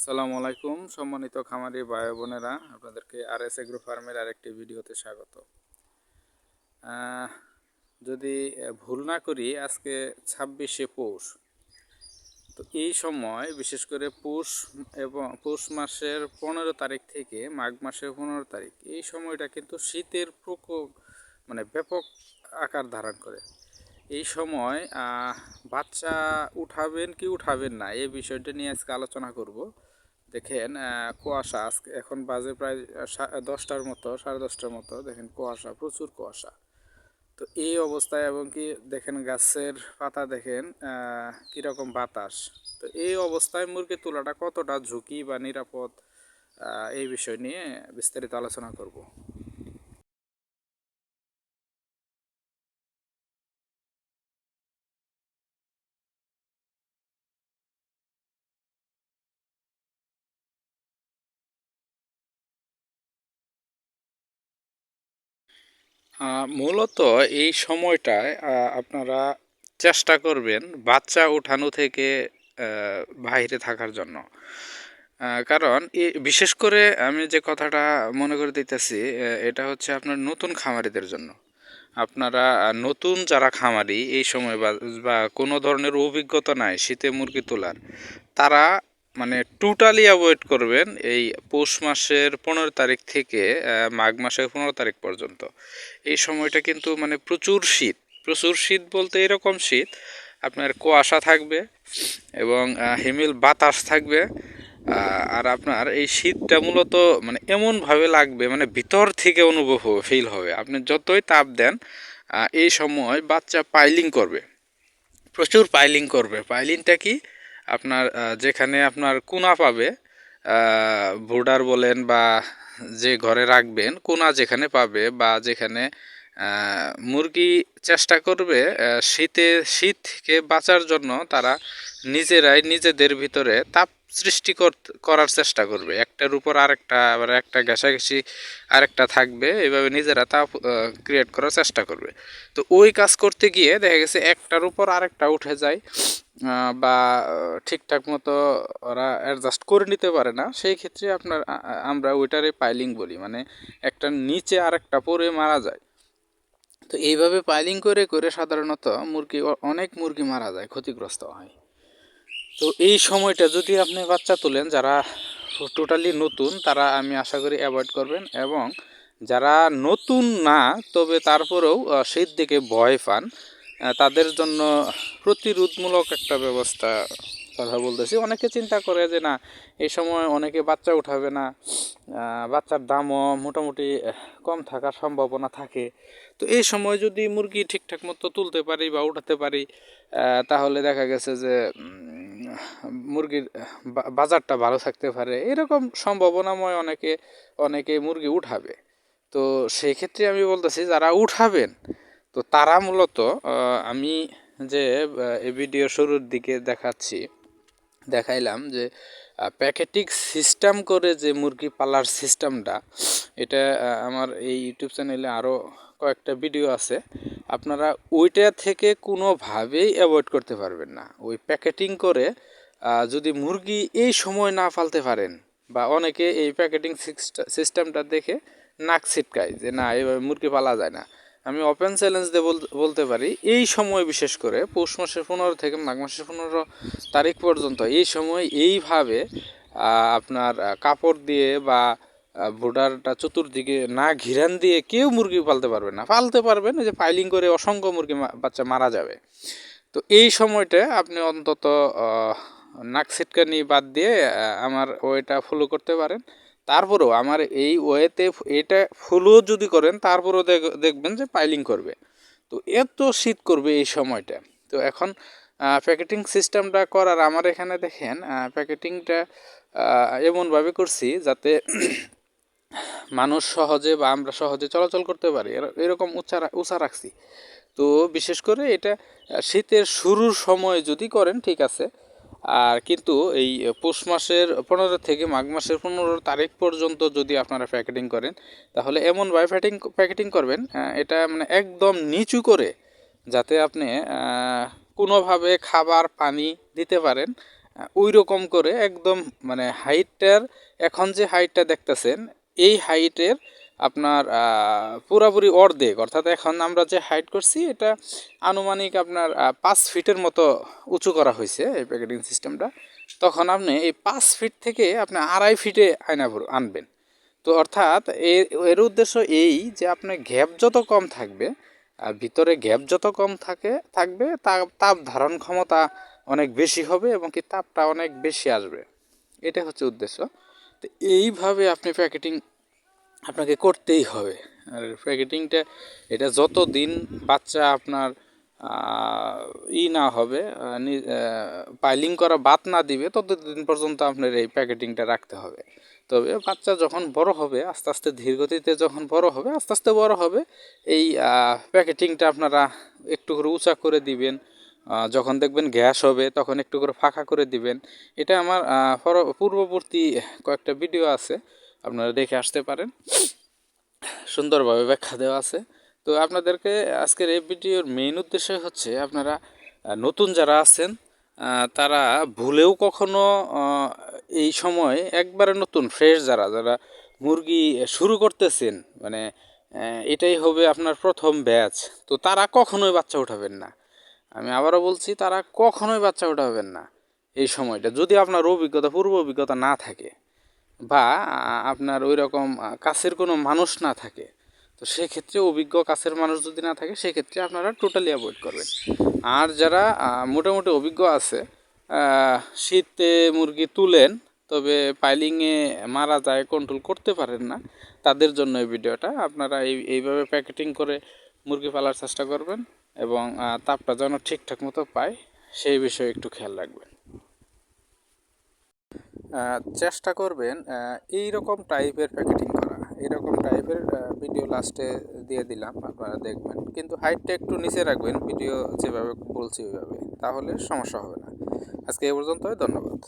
আসসালামু আলাইকুম সম্মানিত খামারি ভাই বোনেরা, আপনাদেরকে আরএস এগ্রো ফার্মের আরেকটি ভিডিওতে স্বাগত। যদি ভুল না করি, আজকে 26শে পৌষ। তো এই সময় বিশেষ করে পৌষ মাসের 15 তারিখ থেকে মাঘ মাসের 15 তারিখ, এই সময়টা কিন্তু শীতের প্রকোপ ব্যাপক আকার ধারণ করে। এই সময় বাচ্চা উঠাবেন কি উঠাবেন না, এই বিষয়টা নিয়ে আজকে আলোচনা করব। দেখেন, কুয়াশা আজকে এখন বাজে প্রায় 10টার মতো, 10:30টার মতো। দেখেন কুয়াশা, প্রচুর কুয়াশা। তো এই অবস্থায় এবং কি দেখেন গাছের পাতা, দেখেন কীরকম বাতাস। তো এই অবস্থায় মুরগি তোলাটা কতটা ঝুঁকি বা নিরাপদ, এই বিষয় নিয়ে বিস্তারিত আলোচনা করব। মূলত এই সময়টায় আপনারা চেষ্টা করবেন বাচ্চা উঠানো থেকে বাইরে থাকার জন্য। কারণ বিশেষ করে আমি যে কথাটা মনে করে দিতেছি, এটা হচ্ছে আপনার নতুন খামারিদের জন্য। আপনারা নতুন যারা খামারি, এই সময় বা কোনো ধরনের অভিজ্ঞতা নাই শীতে মুরগি তোলার, তারা টোটালি অ্যাভয়েড করবেন এই পৌষ মাসের 15 তারিখ থেকে মাঘ মাসের 15 তারিখ পর্যন্ত। এই সময়টা কিন্তু প্রচুর শীত, প্রচুর শীত বলতে এরকম শীত, আপনার কুয়াশা থাকবে এবং হিমেল বাতাস থাকবে। আর আপনার এই শীতটা মূলত এমনভাবে লাগবে, ভিতর থেকে অনুভব হবে, ফিল হবে। আপনি যতই তাপ দেন, এই সময় বাচ্চা পাইলিং করবে, প্রচুর পাইলিং করবে। পাইলিংটা কি, আপনার যেখানে আপনার কোনা পাবে, বোর্ডার বলেন বা যে ঘরে রাখবেন, কোনা যেখানে পাবে বা যেখানে মুরগি চেষ্টা করবে শীত থেকে বাঁচার জন্য, তারা নিজেরাই নিজেদের ভিতরে তাপ সৃষ্টি করার চেষ্টা করবে। একটার উপর আরেকটা, আবার একটা ঘেঁষাঘেঁষি আরেকটা থাকবে, এইভাবে নিজেরা তাপ ক্রিয়েট করার চেষ্টা করবে। তো ওই কাজ করতে গিয়ে দেখা গেছে একটার উপর আরেকটা উঠে যায়, বা ঠিকঠাক মতো ওরা অ্যাডজাস্ট করে নিতে পারে না। সেই ক্ষেত্রে আমরা ওইটারে পাইলিং বলি, একটা নিচে আরেকটা পরে মারা যায়। তো এইভাবে পাইলিং করে করে সাধারণত অনেক মুরগি মারা যায়, ক্ষতিগ্রস্ত হয়। তো এই সময়টা যদি আপনি বাচ্চা তোলেন, যারা টোটালি নতুন, তারা আমি আশা করি অ্যাভয়েড করবেন। এবং যারা নতুন না, তবে তারপরেও শীত দেখে ভয় পান, তাদের জন্য প্রতিরোধমূলক একটা ব্যবস্থা কথা বলতেছি। অনেকে চিন্তা করে যে না, এই সময় অনেকে বাচ্চা উঠাবে না, বাচ্চার দামও মোটামুটি কম থাকার সম্ভাবনা থাকে। তো এই সময় যদি মুরগি ঠিকঠাক মতো তুলতে পারি বা উঠাতে পারি, তাহলে দেখা গেছে যে মুরগির বাজারটা ভালো থাকতে পারে, এরকম সম্ভাবনাময় অনেকে মুরগি উঠাবে। তো সেই ক্ষেত্রে আমি বলতেছি, যারা উঠাবেন, তো তারা মূলত আমি যে এই ভিডিও শুরুর দিকে দেখাইলাম যে প্যাকেটিং সিস্টেম করে যে মুরগি পালার সিস্টেমটা, এটা আমার এই ইউটিউব চ্যানেলে আরও কয়েকটা ভিডিও আছে। আপনারা ওইটা থেকে কোনোভাবেই অ্যাভয়েড করতে পারবেন না। ওই প্যাকেটিং করে যদি মুরগি এই সময় না পালতে পারেন, বা অনেকে এই প্যাকেটিং সিস্টেমটা দেখে নাক ছিটকায় যে না, এইভাবে মুরগি পালা যায় না। আমি ওপেন চ্যালেঞ্জ দিয়ে বলতে পারি, এই সময় বিশেষ করে পৌষ মাসের 15 থেকে মাঘ মাসের 15 তারিখ পর্যন্ত, এই সময় এইভাবে আপনার কাপড় দিয়ে বা বোর্ডারটা চতুর্দিকে না ঘিরান দিয়ে কেউ মুরগি পালতে পারবেন না। পালতে পারবেন, যে পাইলিং করে অসংখ্য মুরগি বাচ্চা মারা যাবে। তো এই সময়টা আপনি অন্তত নাক ছিটকানি বাদ দিয়ে আমার ওয়েটা ফলো করতে পারেন। তারপরেও আমার এই ওয়েতে এটা ফলো যদি করেন, তারপরেও দেখবেন যে পাইলিং করবে। তো এত শীত করবে এই সময়টা। তো এখন প্যাকেটিং সিস্টেমটা করার, আমার এখানে দেখেন প্যাকেটিংটা এমনভাবে করছি যাতে মানুষ সহজে বা আমরা সহজে চলাচল করতে পারি, এরকম উঁচা রাখছি। তো বিশেষ করে এটা শীতের শুরুর সময় যদি করেন ঠিক আছে। আর কিন্তু এই পৌষ মাসের 15 থেকে মাঘ মাসের 15 তারিখ পর্যন্ত যদি আপনারা প্যাকেটিং করেন, তাহলে এমনভাবে প্যাকেটিং করবেন, এটা একদম নিচু করে, যাতে আপনি কোনোভাবে খাবার পানি দিতে পারেন ওই রকম করে একদম মানে হাইটটার, এখন যে হাইটটা দেখতেছেন এই হাইটের আপনার পুরাপুরি অর্ধেক, অর্থাৎ এখন আমরা যে হাইট করছি এটা আনুমানিক আপনার 5 ফিটের মতো উঁচু করা হয়েছে এই প্যাকেটিং সিস্টেমটা। তখন আপনি এই 5 ফিট থেকে আপনি 2.5 ফিটে আনবেন। তো অর্থাৎ এর এর উদ্দেশ্য এই যে আপনার গ্যাপ যত কম থাকবে, ভিতরে গ্যাপ যত কম থাকবে তাপ ধারণ ক্ষমতা অনেক বেশি হবে এবং কি তাপটা অনেক বেশি আসবে, এটা হচ্ছে উদ্দেশ্য। তো এইভাবে আপনি প্যাকেটিং আপনাকে করতেই হবে। আর প্যাকেটিংটা এটা যত দিন বাচ্চা আপনার না হবে, পাইলিং করা বাদ না দিবে ততদিন পর্যন্ত আপনার এই প্যাকেটিংটা রাখতে হবে। তবে বাচ্চা যখন বড় হবে আস্তে আস্তে ধীর গতিতে যখন বড় হবে আস্তে আস্তে বড় হবে, এই প্যাকেটিংটা আপনারা একটু করে উঁচা করে দিবেন। যখন দেখবেন গ্যাস হবে তখন একটু করে ফাঁকা করে দিবেন। এটা আমার পূর্ববর্তী কয়েকটা ভিডিও আছে, আপনারা দেখে আসতে পারেন, সুন্দরভাবে ব্যাখ্যা দেওয়া আছে। তো আপনাদেরকে আজকের এই ভিডিওর মেইন উদ্দেশ্য হচ্ছে আপনারা নতুন যারা আছেন তারা ভুলেও কখনো এই সময় একবারে নতুন ফ্রেশ যারা যারা মুরগি শুরু করতেছেন, মানে এটাই হবে আপনার প্রথম ব্যাচ, তো তারা কখনোই বাচ্চা উঠাবেন না। আমি আবারও বলছি, তারা কখনোই বাচ্চা উঠাবেন না এই সময়টা, যদি আপনার পূর্ব অভিজ্ঞতা না থাকে বা আপনার ওই রকম কাছের কোনো মানুষ না থাকে। তো সেক্ষেত্রে অভিজ্ঞ কাছের মানুষ যদি না থাকে সেক্ষেত্রে আপনারা টোটালি অ্যাভয়েড করবেন। আর যারা মোটামুটি অভিজ্ঞ আছে, শীতে মুরগি তুলেন তবে পাইলিংয়ে মারা যায়, কন্ট্রোল করতে পারেন না, তাদের জন্য এই ভিডিওটা। আপনারা এইভাবে প্যাকেটিং করে মুরগি পালার চেষ্টা করবেন এবং তাপটা যেন ঠিকঠাক মতো পায় সেই বিষয়ে একটু খেয়াল রাখবেন। চেষ্টা করবেন এই রকম টাইপের প্যাকেটিং করা। এরকম টাইপের ভিডিও লাস্টে দিয়ে দিলাম, আপনারা দেখবেন, কিন্তু হাইটটা একটু নিচে রাখবেন ভিডিও যেভাবে বলছি ওইভাবে, তাহলে সমস্যা হবে না। আজকে এই পর্যন্তই, ধন্যবাদ।